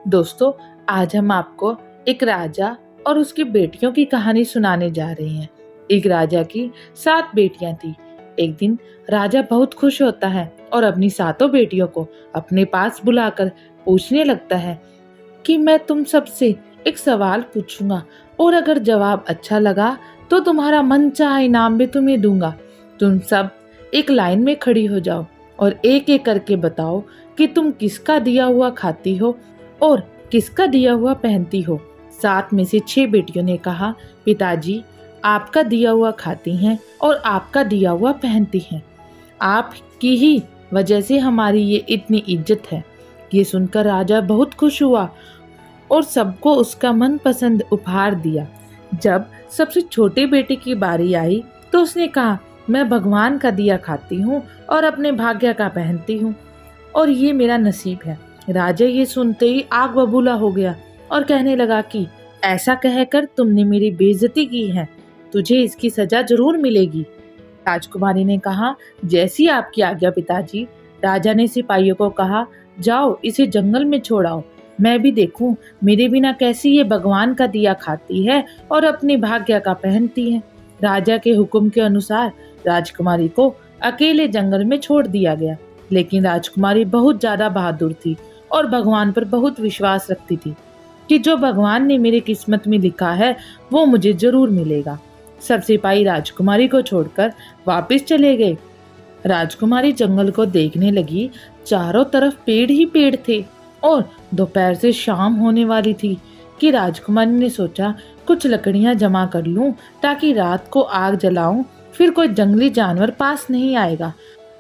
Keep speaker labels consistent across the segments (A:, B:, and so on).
A: दोस्तों, आज हम आपको एक राजा और उसकी बेटियों की कहानी सुनाने जा रहे हैं। एक राजा की 7 बेटियां थी। एक दिन राजा बहुत खुश होता है और अपनी 7 बेटियों को अपने पास बुलाकर पूछने लगता है कि मैं तुम सबसे एक सवाल पूछूंगा और अगर जवाब अच्छा लगा तो तुम्हारा मनचाहा इनाम भी तुम्हें दूंगा। तुम सब एक लाइन में खड़ी हो जाओ और एक एक करके बताओ कि तुम किसका दिया हुआ खाती हो और किसका दिया हुआ पहनती हो। 7 में से 6 बेटियों ने कहा, पिताजी आपका दिया हुआ खाती हैं और आपका दिया हुआ पहनती हैं। आपकी ही वजह से हमारी ये इतनी इज्जत है। ये सुनकर राजा बहुत खुश हुआ और सबको उसका मनपसंद उपहार दिया। जब सबसे छोटे बेटे की बारी आई तो उसने कहा, मैं भगवान का दिया खाती हूँ और अपने भाग्य का पहनती हूँ और ये मेरा नसीब है। राजा ये सुनते ही आग बबूला हो गया और कहने लगा कि ऐसा कहकर तुमने मेरी बेइज्जती की है, तुझे इसकी सजा जरूर मिलेगी। राजकुमारी ने कहा, जैसी आपकी आज्ञा पिताजी। राजा ने सिपाहियों को कहा, जाओ इसे जंगल में छोड़ाओ, मैं भी देखूं मेरे बिना कैसी ये भगवान का दिया खाती है और अपने भाग्य का पहनती है। राजा के हुक्म के अनुसार राजकुमारी को अकेले जंगल में छोड़ दिया गया। लेकिन राजकुमारी बहुत ज्यादा बहादुर थी और भगवान पर बहुत विश्वास रखती थी कि जो भगवान ने मेरी किस्मत में लिखा है वो मुझे जरूर मिलेगा। सब सिपाही राजकुमारी को छोड़कर वापस चले गए। राजकुमारी जंगल को देखने लगी। चारों तरफ पेड़ ही पेड़ थे और दोपहर से शाम होने वाली थी कि राजकुमारी ने सोचा, कुछ लकड़ियां जमा कर लूं ताकि रात को आग जलाऊं, फिर कोई जंगली जानवर पास नहीं आएगा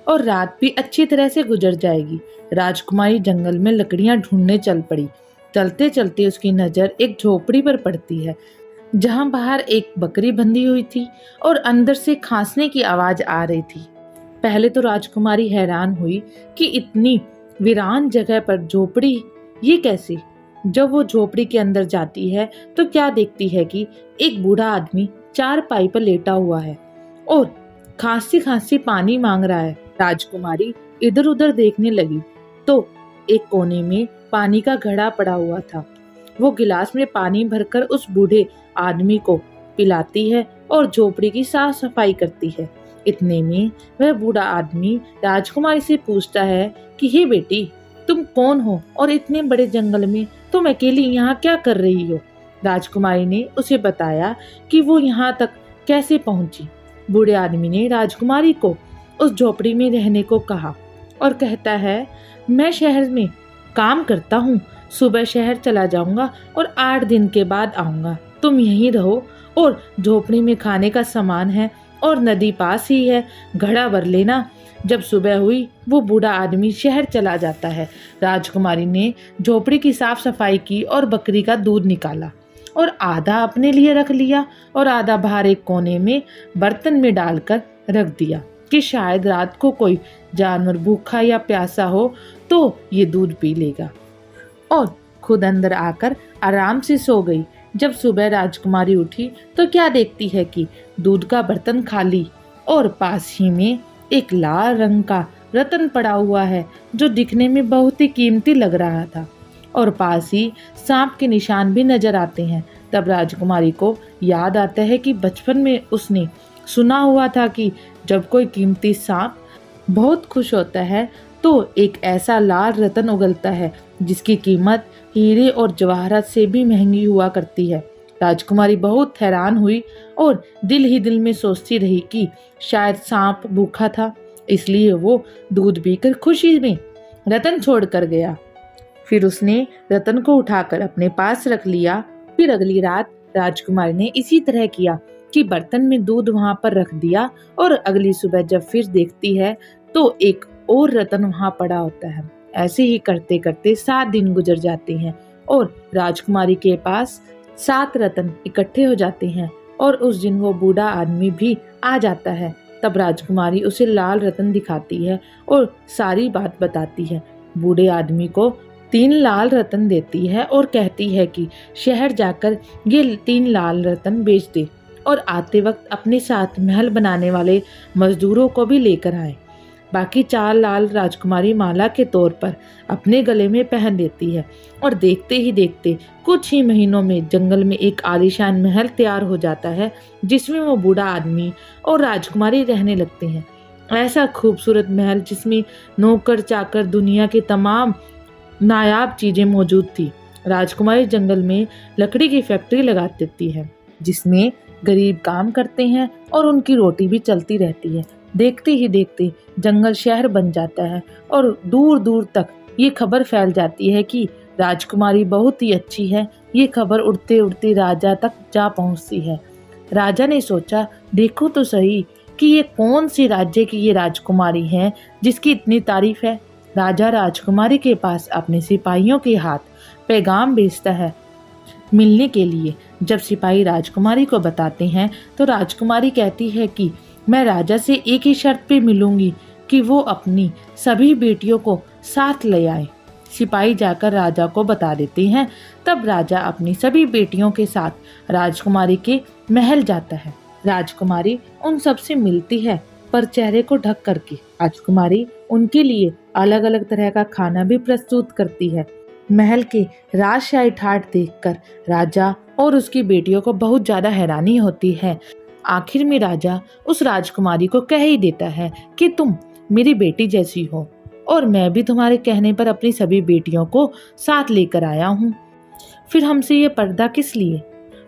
A: और रात भी अच्छी तरह से गुजर जाएगी। राजकुमारी जंगल में लकड़ियां ढूंढने चल पड़ी। चलते चलते उसकी नजर एक झोपड़ी पर पड़ती है, जहां बाहर एक बकरी बंधी हुई थी और अंदर से खांसने की आवाज आ रही थी। पहले तो राजकुमारी हैरान हुई कि इतनी वीरान जगह पर झोपड़ी, ये कैसे। जब वो झोपड़ी के अंदर जाती है तो क्या देखती है कि एक बूढ़ा आदमी चारपाई पर लेटा हुआ है और खांसी खांसी पानी मांग रहा है। राजकुमारी इधर उधर देखने लगी तो एक कोने में पानी का घड़ा पड़ा हुआ था। वो गिलास में पानी भरकर उस बूढ़े आदमी को पिलाती है और झोपड़ी की साफ सफाई करती है। इतने में वह बूढ़ा आदमी राजकुमारी से पूछता है कि हे बेटी, तुम कौन हो और इतने बड़े जंगल में तुम अकेली यहाँ क्या कर रही हो। राजकुमारी ने उसे बताया कि वो यहाँ तक कैसे पहुंची। बूढ़े आदमी ने राजकुमारी को उस झोपड़ी में रहने को कहा और कहता है, मैं शहर में काम करता हूँ, सुबह शहर चला जाऊंगा और 8 दिन के बाद आऊंगा। तुम यहीं रहो और झोपड़ी में खाने का सामान है और नदी पास ही है, घड़ा भर लेना। जब सुबह हुई वो बूढ़ा आदमी शहर चला जाता है। राजकुमारी ने झोपड़ी की साफ सफाई की और बकरी का दूध निकाला और आधा अपने लिए रख लिया और आधा बाहर एक कोने में बर्तन में डालकर रख दिया कि शायद रात को कोई जानवर भूखा या प्यासा हो तो ये दूध पी लेगा, और खुद अंदर आकर आराम से सो गई। जब सुबह राजकुमारी उठी तो क्या देखती है कि दूध का बर्तन खाली और पास ही में एक लाल रंग का रतन पड़ा हुआ है जो दिखने में बहुत ही कीमती लग रहा था और पास ही सांप के निशान भी नजर आते हैं। तब राजकुमारी को याद आता है कि बचपन में उसने सुना हुआ था कि जब कोई कीमती सांप बहुत खुश होता है तो एक ऐसा लाल रतन उगलता है जिसकी कीमत हीरे और जवाहरात से भी महंगी हुआ करती है। राजकुमारी बहुत हैरान हुई और दिल ही दिल में सोचती रही कि शायद सांप भूखा था, इसलिए वो दूध पीकर खुशी में रतन छोड़ कर गया। फिर उसने रतन को उठाकर अपने पास रख लिया। फिर अगली रात राजकुमारी ने इसी तरह किया कि बर्तन में दूध वहां पर रख दिया और अगली सुबह जब फिर देखती है तो एक और रतन वहां पड़ा होता है। ऐसे ही करते करते 7 दिन गुजर जाते हैं और राजकुमारी के पास 7 रतन इकट्ठे हो जाते हैं और उस दिन वो बूढ़ा आदमी भी आ जाता है। तब राजकुमारी उसे लाल रतन दिखाती है और सारी बात बताती है। बूढ़े आदमी को 3 लाल रतन देती है और कहती है कि शहर जाकर ये 3 लाल रतन बेच दे और आते वक्त अपने साथ महल बनाने वाले मजदूरों को भी लेकर आए। बाकी 4 लाल राजकुमारी माला के तौर पर अपने गले में पहन लेती है और देखते ही देखते कुछ ही महीनों में जंगल में एक आलीशान महल तैयार हो जाता है, जिसमें वो बूढ़ा आदमी और राजकुमारी रहने लगते हैं। ऐसा खूबसूरत महल जिसमें नौकर चाकर दुनिया की तमाम नायाब चीजें मौजूद थी। राजकुमारी जंगल में लकड़ी की फैक्ट्री लगा देती है, जिसमें गरीब काम करते हैं और उनकी रोटी भी चलती रहती है। देखते ही देखते जंगल शहर बन जाता है और दूर दूर तक ये खबर फैल जाती है कि राजकुमारी बहुत ही अच्छी है। ये खबर उड़ते उड़ते राजा तक जा पहुंचती है। राजा ने सोचा, देखो तो सही कि ये कौन सी राज्य की ये राजकुमारी है जिसकी इतनी तारीफ है। राजा राजकुमारी के पास अपने सिपाहियों के हाथ पैगाम भेजता है मिलने के लिए। जब सिपाही राजकुमारी को बताते हैं तो राजकुमारी कहती है कि मैं राजा से एक ही शर्त पे मिलूंगी कि वो अपनी सभी बेटियों को साथ ले आए। सिपाही जाकर राजा को बता देते हैं। तब राजा अपनी सभी बेटियों के साथ राजकुमारी के महल जाता है। राजकुमारी उन सब से मिलती है, पर चेहरे को ढक करके। राजकुमारी उनके लिए अलग अलग तरह का खाना भी प्रस्तुत करती है। महल के राजशाही ठाट देखकर राजा और उसकी बेटियों को बहुत ज्यादा हैरानी होती है। आखिर में राजा उस राजकुमारी को कह ही देता है कि तुम मेरी बेटी जैसी हो और मैं भी तुम्हारे कहने पर अपनी सभी बेटियों को साथ लेकर आया हूँ। फिर हमसे ये पर्दा किस लिए?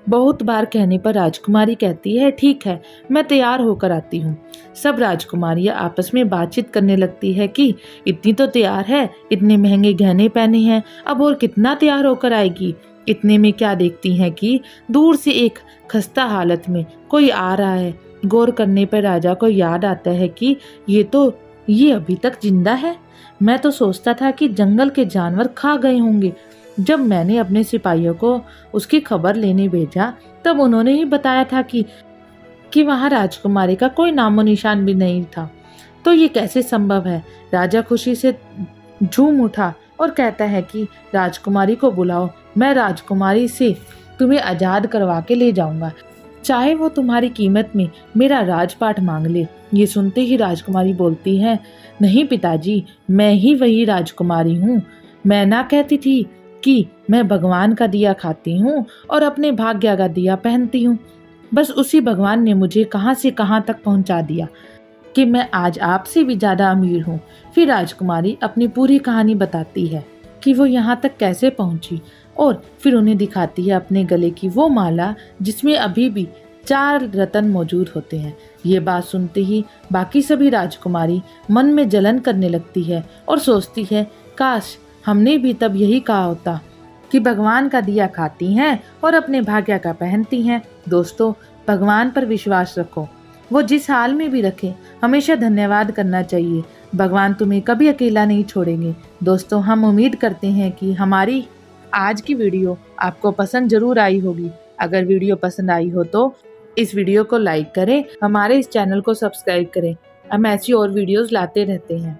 A: बहुत बार कहने पर राजकुमारी कहती है, ठीक है, मैं तैयार होकर आती हूँ। सब राजकुमारियाँ आपस में बातचीत करने लगती है कि इतनी तो तैयार है, इतने महंगे गहने पहने हैं, अब और कितना तैयार होकर आएगी। इतने में क्या देखती हैं कि दूर से एक खस्ता हालत में कोई आ रहा है। गौर करने पर राजा को याद आता है कि ये अभी तक जिंदा है। मैं तो सोचता था कि जंगल के जानवर खा गए होंगे। जब मैंने अपने सिपाहियों को उसकी खबर लेने भेजा तब उन्होंने ही बताया था कि वहाँ राजकुमारी का कोई नामो निशान भी नहीं था। तो ये कैसे संभव है? राजा खुशी से झूम उठा और कहता है कि राजकुमारी को बुलाओ, मैं राजकुमारी से तुम्हें आजाद करवा के ले जाऊंगा, चाहे वो तुम्हारी कीमत में मेरा राजपाट मांग ले। ये सुनते ही राजकुमारी बोलती है, नहीं पिताजी, मैं ही वही राजकुमारी हूँ। मैं ना कहती थी कि मैं भगवान का दिया खाती हूँ और अपने भाग्य का दिया पहनती हूँ। बस उसी भगवान ने मुझे कहाँ से कहाँ तक पहुँचा दिया कि मैं आज आपसे भी ज़्यादा अमीर हूँ। फिर राजकुमारी अपनी पूरी कहानी बताती है कि वो यहाँ तक कैसे पहुँची और फिर उन्हें दिखाती है अपने गले की वो माला जिसमें अभी भी 4 रत्न मौजूद होते हैं। ये बात सुनते ही बाकी सभी राजकुमारी मन में जलन करने लगती है और सोचती है, काश हमने भी तब यही कहा होता कि भगवान का दिया खाती हैं और अपने भाग्य का पहनती हैं। दोस्तों, भगवान पर विश्वास रखो, वो जिस हाल में भी रखे, हमेशा धन्यवाद करना चाहिए। भगवान तुम्हें कभी अकेला नहीं छोड़ेंगे। दोस्तों, हम उम्मीद करते हैं कि हमारी आज की वीडियो आपको पसंद जरूर आई होगी। अगर वीडियो पसंद आई हो तो इस वीडियो को लाइक करें, हमारे इस चैनल को सब्सक्राइब करें। हम ऐसी और वीडियोस लाते रहते हैं।